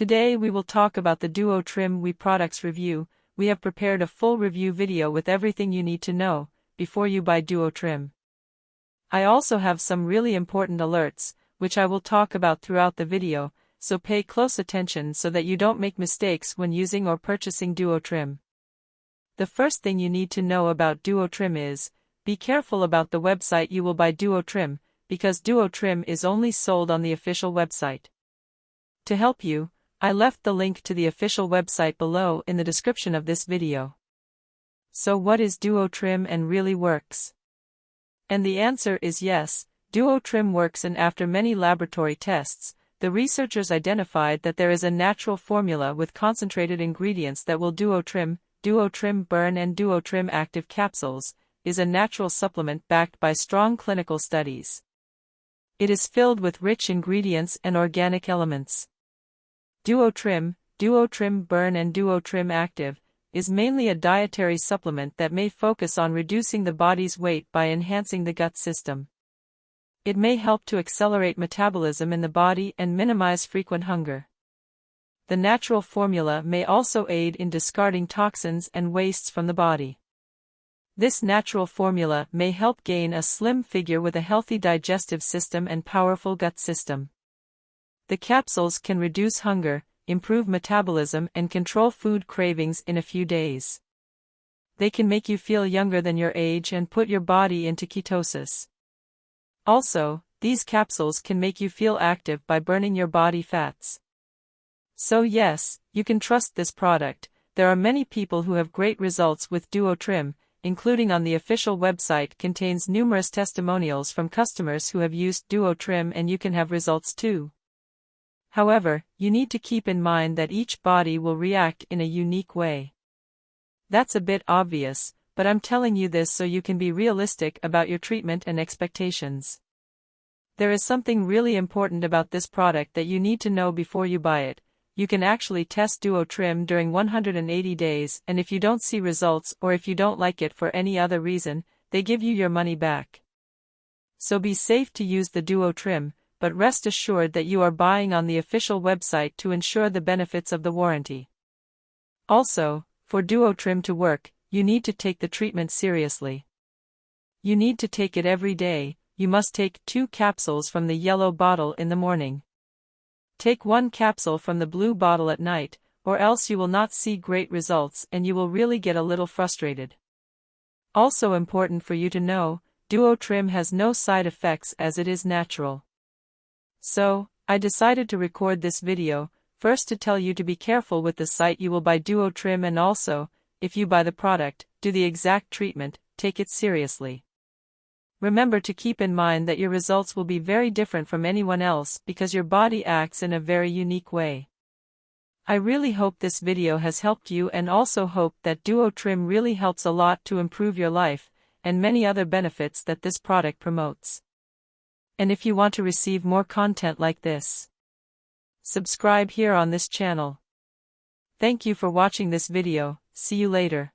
Today we will talk about the Duotrim We products review. We have prepared a full review video with everything you need to know before you buy Duotrim. I also have some really important alerts, which I will talk about throughout the video, so pay close attention so that you don't make mistakes when using or purchasing Duotrim. The first thing you need to know about Duotrim is, be careful about the website you will buy Duotrim, because Duotrim is only sold on the official website. To help you, I left the link to the official website below in the description of this video. So what is Duotrim and really works? And the answer is yes, Duotrim works, and after many laboratory tests, the researchers identified that there is a natural formula with concentrated ingredients that will Duotrim Burn and Duotrim Active Capsules, is a natural supplement backed by strong clinical studies. It is filled with rich ingredients and organic elements. Duotrim Burn and Duotrim Active, is mainly a dietary supplement that may focus on reducing the body's weight by enhancing the gut system. It may help to accelerate metabolism in the body and minimize frequent hunger. The natural formula may also aid in discarding toxins and wastes from the body. This natural formula may help gain a slim figure with a healthy digestive system and powerful gut system. The capsules can reduce hunger, improve metabolism, and control food cravings in a few days. They can make you feel younger than your age and put your body into ketosis. Also, these capsules can make you feel active by burning your body fats. So yes, you can trust this product. There are many people who have great results with Duotrim, including on the official website contains numerous testimonials from customers who have used Duotrim, and you can have results too. However, you need to keep in mind that each body will react in a unique way. That's a bit obvious, but I'm telling you this so you can be realistic about your treatment and expectations. There is something really important about this product that you need to know before you buy it. You can actually test Duotrim during 180 days, and if you don't see results or if you don't like it for any other reason, they give you your money back. So be safe to use the Duotrim, but rest assured that you are buying on the official website to ensure the benefits of the warranty. Also, for Duotrim to work, you need to take the treatment seriously. You need to take it every day. You must take 2 capsules from the yellow bottle in the morning. Take 1 capsule from the blue bottle at night, or else you will not see great results and you will really get a little frustrated. Also important for you to know, Duotrim has no side effects as it is natural. So, I decided to record this video, first to tell you to be careful with the site you will buy Duotrim, and also, if you buy the product, do the exact treatment, take it seriously. Remember to keep in mind that your results will be very different from anyone else because your body acts in a very unique way. I really hope this video has helped you, and also hope that Duotrim really helps a lot to improve your life, and many other benefits that this product promotes. And if you want to receive more content like this, subscribe here on this channel. Thank you for watching this video. See you later.